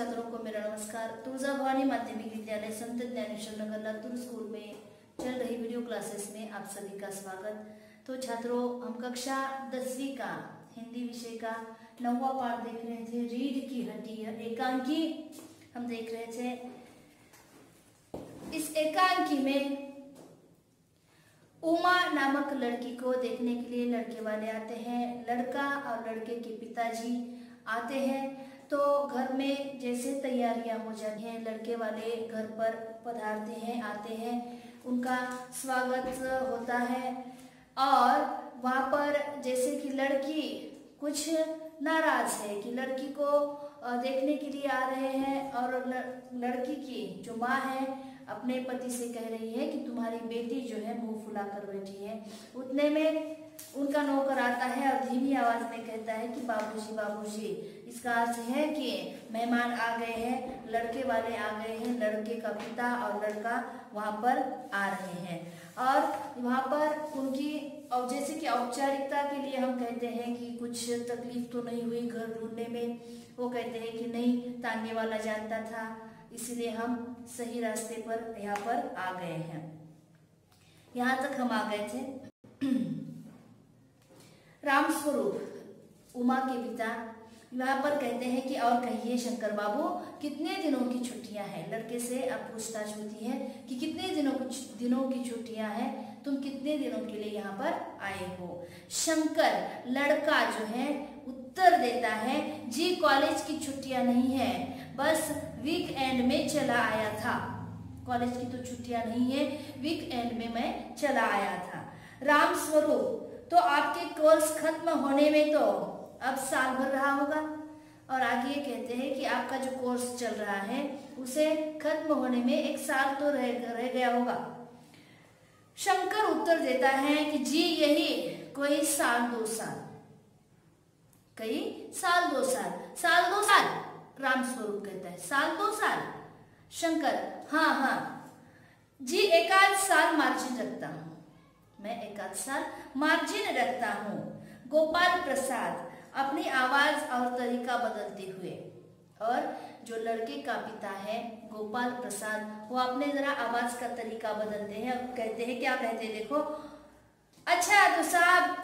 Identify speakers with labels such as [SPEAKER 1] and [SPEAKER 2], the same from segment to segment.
[SPEAKER 1] छात्रों को मेरा नमस्कार। तुलजा भवानी माध्यमिक विद्यालय संत ज्ञानेश्वर नगर लातूर स्कूल में चल रही वीडियो क्लासेस में आप सभी का स्वागत। तो छात्रों, हम कक्षा 10वीं का हिंदी विषय का 9वां पाठ देख रहे थे, रीढ़ की हड्डी एकांकी हम देख रहे थे। इस एकांकी में उमा नामक लड़की को देखने के लिए लड़के वाले आते हैं। लड़का और लड़के के पिताजी आते हैं तो घर में जैसे तैयारियां हो जाती हैं, लड़के वाले घर पर पधारते हैं, आते हैं, उनका स्वागत होता है। और वहाँ पर जैसे कि लड़की कुछ नाराज है कि लड़की को देखने के लिए आ रहे हैं और लड़की की जो माँ है अपने पति से कह रही है कि तुम्हारी बेटी जो है मुंह फुला कर बैठी है। उतने में उनका नौकर आता है और धीमी आवाज में कहता है कि बाबूजी बाबूजी। इसका अर्थ है कि मेहमान आ गए हैं, लड़के वाले आ गए हैं, लड़के का पिता और लड़का वहां पर आ रहे हैं। और वहां पर उनकी और जैसे कि औपचारिकता के लिए हम कहते हैं कि कुछ तकलीफ तो नहीं हुई घर ढूंढने में। वो कहते हैं कि नहीं, तांगे वाला जानता था, इसलिए हम सही रास्ते पर यहाँ पर आ गए हैं। यहाँ तक हम आ गए थे। रामस्वरूप उमा के पिता यहाँ पर कहते हैं कि और कहिए शंकर बाबू, कितने दिनों की छुट्टियां हैं। लड़के से अब पूछताछ होती है कि कितने दिनों की छुट्टियां हैं, तुम कितने दिनों के लिए यहाँ पर आए हो। शंकर लड़का जो है उत्तर देता है, जी कॉलेज की छुट्टियां नहीं है, बस वीकेंड में चला आया था। कॉलेज की तो छुट्टियां नहीं है, वीकेंड में मैं चला आया था। रामस्वरूप, तो आपके कोर्स खत्म होने में तो अब साल भर रहा होगा। और आगे कहते हैं कि आपका जो कोर्स चल रहा है उसे खत्म होने में 1 साल तो रह गया होगा। शंकर उत्तर देता है कि जी यही कोई साल 2 साल, कई साल 2 साल, साल 2 साल। रामस्वरूप कहता है साल 2 साल। शंकर हाँ हाँ जी, 1 आध साल मार्जिन रखता हूँ, मैं 1 आध साल मार्जिन रखता हूँ। गोपाल प्रसाद अपनी आवाज और तरीका बदलते हुए, और जो लड़के का पिता है गोपाल प्रसाद, वो अपने जरा आवाज का तरीका बदलते हैं और कहते हैं, क्या कहते हैं देखो, अच्छा तो साहब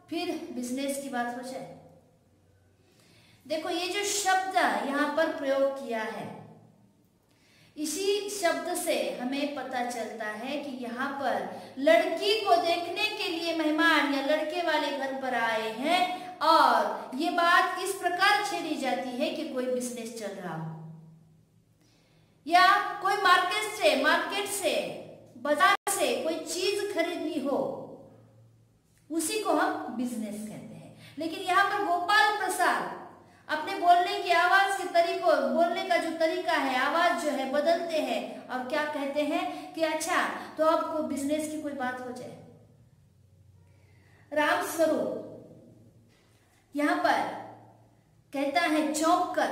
[SPEAKER 1] फिर बिजनेस की बात हो जाए। देखो ये जो शब्द यहाँ पर प्रयोग किया है, इसी शब्द से हमें पता चलता है कि यहाँ पर लड़की को देखने के लिए मेहमान या लड़के वाले घर पर आए हैं और ये बात इस प्रकार छेड़ी जाती है कि कोई बिजनेस चल रहा हो या कोई मार्केट से बाजार से कोई चीज खरीदनी हो, उसी को हम बिजनेस कहते हैं। लेकिन यहाँ पर गोपाल प्रसाद अपने बोलने की आवाज के तरीकों, बोलने का जो तरीका है, आवाज जो है बदलते हैं और क्या कहते हैं कि अच्छा तो अब कोई बिजनेस की कोई बात हो जाए। रामस्वरूप यहाँ पर कहता है चौंक कर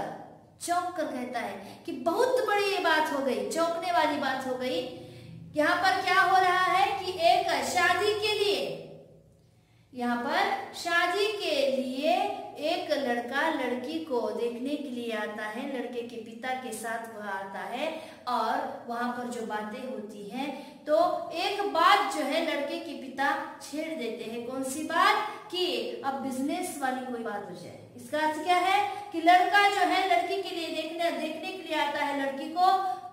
[SPEAKER 1] कहता है कि बहुत बड़ी ये बात हो गई, चौंकने वाली बात हो गई। यहाँ पर क्या हो रहा है कि एक शादी के लिए, यहाँ पर शादी के लिए एक लड़का लड़की को देखने के लिए आता है, लड़के के पिता के साथ वह आता है और वहां पर जो बातें होती हैं तो एक बात जो है लड़के के पिता छेड़ देते हैं। कौन सी बात? कि अब बिजनेस वाली कोई बात हो जाए। इसका अर्थ क्या है कि लड़का जो है लड़की के लिए देखने के लिए आता है लड़की को,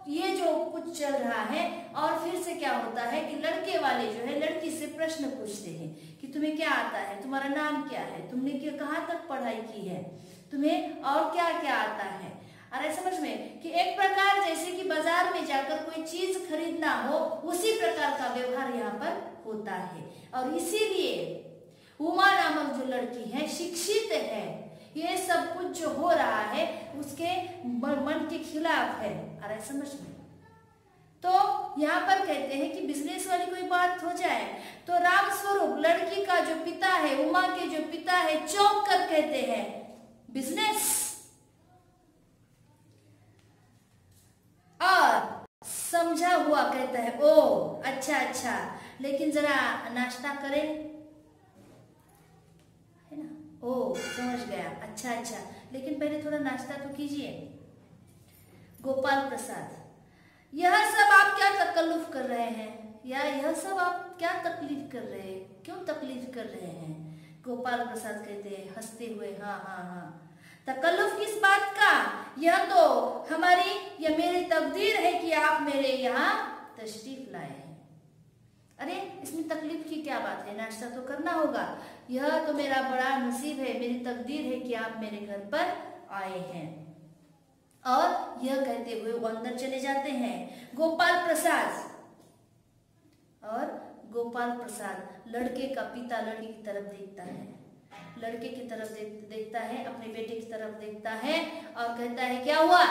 [SPEAKER 1] ये जो कुछ चल रहा है। और फिर से क्या होता है कि लड़के वाले जो है लड़की से प्रश्न पूछते हैं कि तुम्हें क्या आता है, तुम्हारा नाम क्या है, तुमने कहाँ तक पढ़ाई की है, तुम्हें और क्या क्या आता है। अरे समझ में कि एक प्रकार जैसे कि बाजार में जाकर कोई चीज खरीदना हो, उसी प्रकार का व्यवहार यहाँ पर होता है। और इसीलिए उमा नामक जो लड़की है शिक्षित है, ये सब कुछ जो हो रहा है उसके मन के खिलाफ है। अरे समझ में, तो यहाँ पर कहते हैं कि बिजनेस वाली कोई बात हो जाए तो रामस्वरूप लड़की का जो पिता है, उमा के जो पिता है, चौंक कर कहते हैं बिजनेस। और समझा हुआ कहता है ओ अच्छा, लेकिन जरा नाश्ता करें, है ना। ओ समझ गया, अच्छा, लेकिन पहले थोड़ा नाश्ता तो कीजिए। गोपाल प्रसाद, यह सब आप क्या तकल्लुफ कर रहे हैं, या यह सब आप क्या तकलीफ कर रहे हैं, क्यों तकलीफ कर रहे हैं। गोपाल प्रसाद कहते हैं हंसते हुए, हाँ हाँ हाँ, तकल्लुफ किस बात का, यह तो हमारी या मेरी तकदीर है कि आप मेरे यहाँ तशरीफ लाए हैं। अरे इसमें तकलीफ की क्या बात है, नाश्ता तो करना होगा, यह तो मेरा बड़ा नसीब है, मेरी तकदीर है कि आप मेरे घर पर आए हैं। और यह कहते हुए वो अंदर चले जाते हैं। गोपाल प्रसाद, और गोपाल प्रसाद लड़के का पिता लड़की की तरफ देखता है, लड़के की तरफ देखता है, अपने बेटे की तरफ देखता है और कहता है क्या हुआ।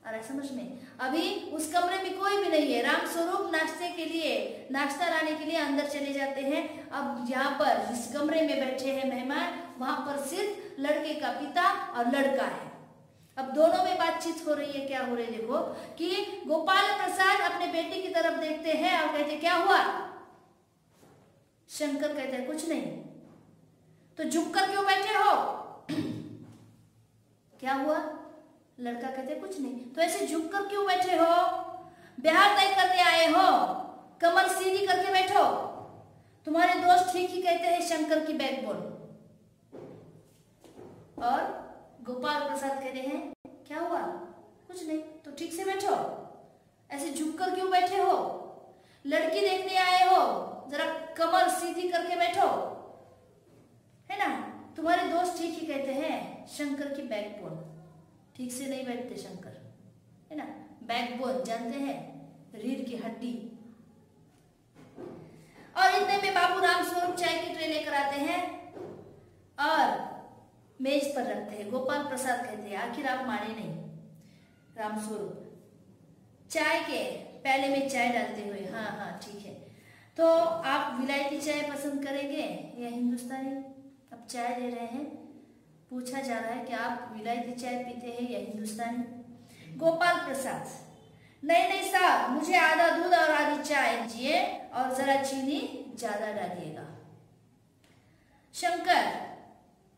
[SPEAKER 1] अरे समझ में, अभी उस कमरे में कोई भी नहीं है। राम स्वरूप नाश्ते के लिए, नाश्ता लाने के लिए अंदर चले जाते हैं। अब यहाँ पर जिस कमरे में बैठे हैं मेहमान, वहां पर सिर्फ लड़के का पिता और लड़का है। अब दोनों में बातचीत हो रही है। क्या हो रही है देखो, कि गोपाल प्रसाद अपने बेटे की तरफ देखते हैं और कहते क्या हुआ। शंकर कहते हैं कुछ नहीं। तो झुक कर क्यों बैठे हो, क्या हुआ। लड़का कहते कुछ नहीं। तो ऐसे झुक कर क्यों बैठे हो, ब्याह तय करने आए हो, कमर सीधी करके बैठो। तुम्हारे दोस्त ठीक ही कहते हैं, शंकर की बैकबोन। और गोपाल प्रसाद कहते हैं क्या हुआ, कुछ नहीं। तो ठीक से बैठो, ऐसे झुककर क्यों बैठे हो, लड़की देखने आए हो, जरा कमर सीधी करके बैठो, है ना। तुम्हारे दोस्त ठीक ही कहते हैं, शंकर की बैकबोन। ठीक से नहीं बैठते शंकर, है ना। बैकबोन जानते हैं, रीढ़ की हड्डी। और इतने में बाबू राम स्वरूप चाय की ट्रे लेकर आते हैं और मेज पर रखते हैं। गोपाल प्रसाद कहते हैं आखिर आप माने नहीं। राम स्वरूप चाय के प्याले में चाय डालते हुए, हाँ हाँ ठीक है, तो आप विलायती चाय पसंद करेंगे या हिंदुस्तानी। अब चाय दे रहे हैं, पूछा जा रहा है कि आप विलायती चाय पीते हैं या हिंदुस्तानी। गोपाल प्रसाद नहीं नहीं साहब, मुझे आधा दूध और आधी चाय दीजिए और जरा चीनी ज्यादा डालिएगा। शंकर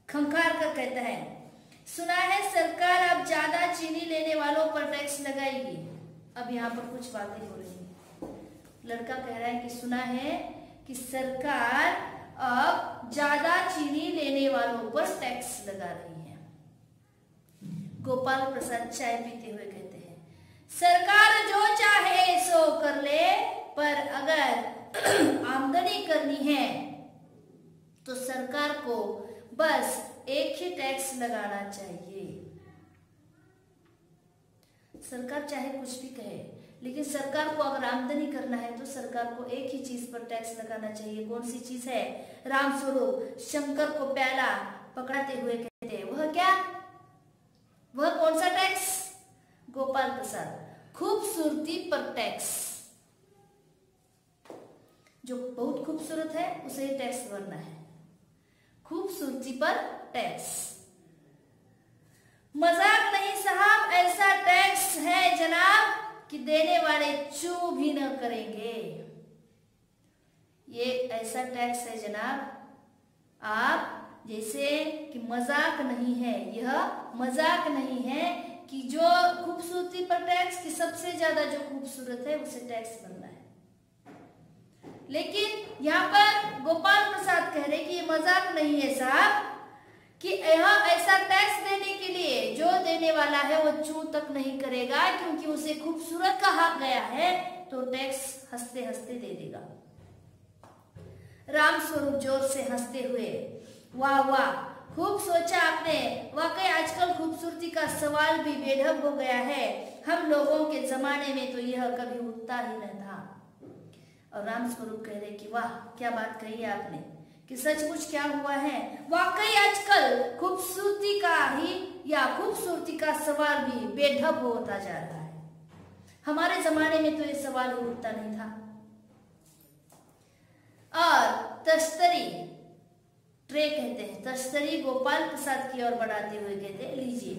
[SPEAKER 1] खंखार कर कहता है सुना है सरकार अब ज्यादा चीनी लेने वालों पर टैक्स लगाएगी। अब यहाँ पर कुछ बातें हो रही हैं। लड़का कह रहा है कि सुना है कि सरकार अब ज्यादा चीनी लेने वालों पर टैक्स लगा रही है। गोपाल प्रसाद चाय पीते हुए कहते हैं सरकार जो चाहे सो कर ले, पर अगर आमदनी करनी है तो सरकार को बस एक ही टैक्स लगाना चाहिए। सरकार चाहे कुछ भी कहे, लेकिन सरकार को अगर आमदनी करना है तो सरकार को एक ही चीज पर टैक्स लगाना चाहिए। कौन सी चीज है। राम स्वरूप शंकर को प्याला पकड़ाते हुए कहते हैं वह क्या, वह कौन सा टैक्स। गोपाल प्रसाद खूबसूरती पर टैक्स, जो बहुत खूबसूरत है उसे टैक्स भरना है, खूबसूरती पर टैक्स। मजाक नहीं साहब, ऐसा टैक्स है जनाब कि देने वाले चू भी न करेंगे। ये ऐसा टैक्स है जनाब, आप जैसे कि मजाक नहीं है, यह मजाक नहीं है कि जो खूबसूरती पर टैक्स, कि सबसे ज्यादा जो खूबसूरत है उसे टैक्स भरना है। लेकिन यहाँ पर गोपाल प्रसाद कह रहे कि ये मजाक नहीं है साहब, कि यहाँ ऐसा टैक्स देने के लिए जो देने वाला है वो चू तक नहीं करेगा, क्योंकि उसे खूबसूरत कहा गया है, तो टैक्स हंसते हंसते दे देगा। राम स्वरूप जोर से हंसते हुए वाह वाह, खूब सोचा आपने, वाकई आजकल खूबसूरती का सवाल भी बेढंग हो गया है, हम लोगों के जमाने में तो यह कभी उठता ही न था। और राम स्वरूप कह रहे कि वाह क्या बात कही है आपने, कि सचमुच क्या हुआ है, वाकई आजकल खूबसूरती का ही या खूबसूरती का सवाल भी बेढंग होता जा रहा है। हमारे जमाने में तो ये सवाल उठता नहीं था। और तस्तरी ट्रे कहते हैं, तस्तरी गोपाल प्रसाद की ओर बढ़ाते हुए कहते हैं लीजिए।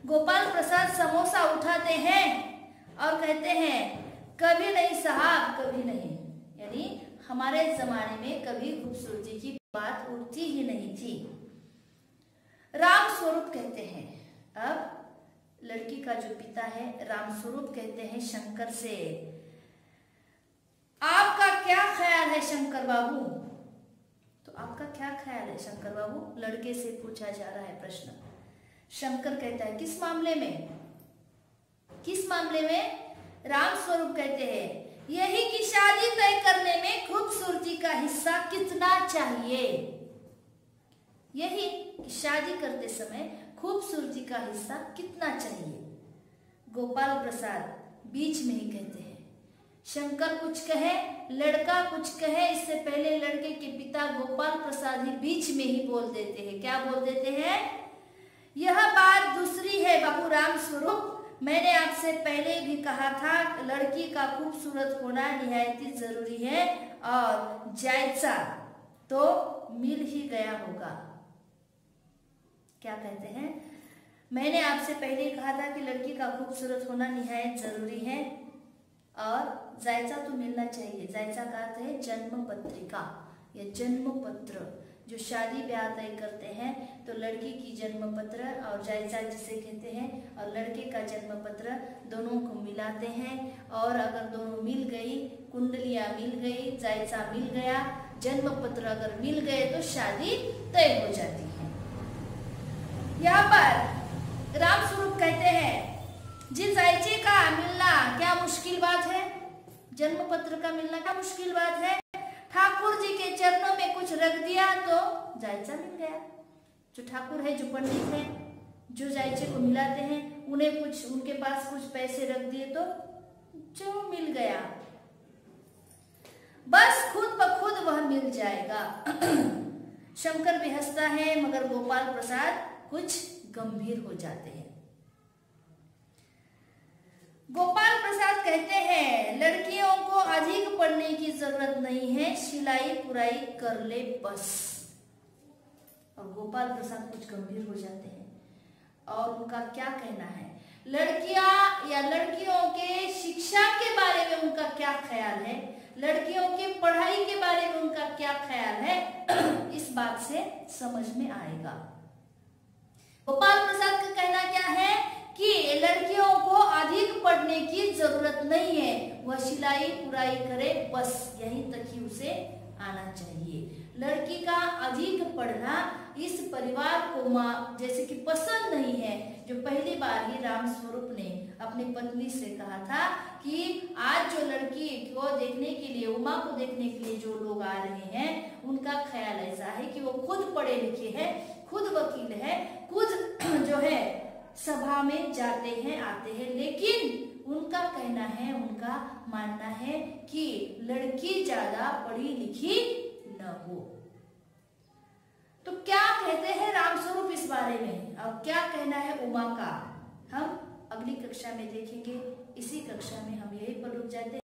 [SPEAKER 1] गोपाल प्रसाद समोसा उठाते हैं और कहते हैं कभी नहीं साहब, कभी नहीं, यानी हमारे जमाने में कभी खूबसूरती की बात उठती ही नहीं थी। राम स्वरूप कहते हैं अब लड़की का जो पिता है रामस्वरूप कहते हैं शंकर से, आपका क्या ख्याल है शंकर बाबू? तो आपका क्या ख्याल है शंकर बाबू? लड़के से पूछा जा रहा है प्रश्न। शंकर कहता है किस मामले में? किस मामले में? रामस्वरूप कहते हैं यही कि शादी तय करने में खूबसूरती का हिस्सा कितना चाहिए। यही कि शादी करते समय खूबसूरती का हिस्सा कितना चाहिए। गोपाल प्रसाद बीच में ही कहते हैं, शंकर कुछ कहे, लड़का कुछ कहे, इससे पहले लड़के के पिता गोपाल प्रसाद ही बीच में ही बोल देते हैं। क्या बोल देते हैं? यह बात दूसरी है बाबू रामस्वरूप, मैंने आपसे पहले भी कहा था लड़की का खूबसूरत होना निहायत ही जरूरी है और जायजा तो मिल ही गया होगा। क्या कहते हैं? मैंने आपसे पहले कहा था कि लड़की का खूबसूरत होना निहायत जरूरी है और जायजा तो मिलना चाहिए। जायजा का अर्थ है जन्म पत्रिका या जन्म पत्र। जो शादी ब्याह तय करते हैं तो लड़की की जन्म पत्र और जायजा जिसे कहते हैं और लड़के का जन्म पत्र दोनों को मिलाते हैं और अगर दोनों मिल गई, कुंडलियां मिल गई, जायजा मिल गया, जन्म पत्र अगर मिल गए तो शादी तय हो जाती है। यहाँ पर रामस्वरूप कहते हैं जी जायजे का मिलना क्या मुश्किल बात है? जन्म पत्र का मिलना क्या मुश्किल बात है? ठाकुर जी के चरणों में कुछ रख दिया तो जायजा मिल गया। जो ठाकुर है, जो पंडित है, जो जायजे को मिलाते हैं, उन्हें कुछ उनके पास कुछ पैसे रख दिए तो जो मिल गया, बस खुद ब खुद वह मिल जाएगा। शंकर भी हंसता है मगर गोपाल प्रसाद कुछ गंभीर हो जाते हैं। गोपाल प्रसाद कहते हैं लड़कियों को अधिक पढ़ने की जरूरत नहीं है, सिलाई पुराई कर ले बस। और गोपाल प्रसाद कुछ गंभीर हो जाते हैं और उनका क्या कहना है, लड़कियां या लड़कियों के शिक्षा के बारे में उनका क्या ख्याल है, लड़कियों के पढ़ाई के बारे में उनका क्या ख्याल है, इस बात से समझ में आएगा। गोपाल प्रसाद का कहना क्या है कि लड़कियों को अधिक पढ़ने की जरूरत नहीं है, वह सिलाई पुराई करे बस, यहीं तक ही उसे आना चाहिए। लड़की का अधिक पढ़ना इस परिवार को जैसे कि पसंद नहीं है। जो पहली बार ही रामस्वरूप ने अपनी पत्नी से कहा था कि आज जो लड़की को देखने के लिए, उमा को देखने के लिए जो लोग आ रहे हैं उनका ख्याल ऐसा है कि वो खुद पढ़े लिखे हैं, खुद वकील है, खुद जो है सभा में जाते हैं आते हैं, लेकिन उनका कहना है, उनका मानना है कि लड़की ज्यादा पढ़ी लिखी न हो। तो क्या कहते हैं रामस्वरूप इस बारे में और क्या कहना है उमा का, हम अगली कक्षा में देखेंगे। इसी कक्षा में हम यहीं पर रुक जाते हैं।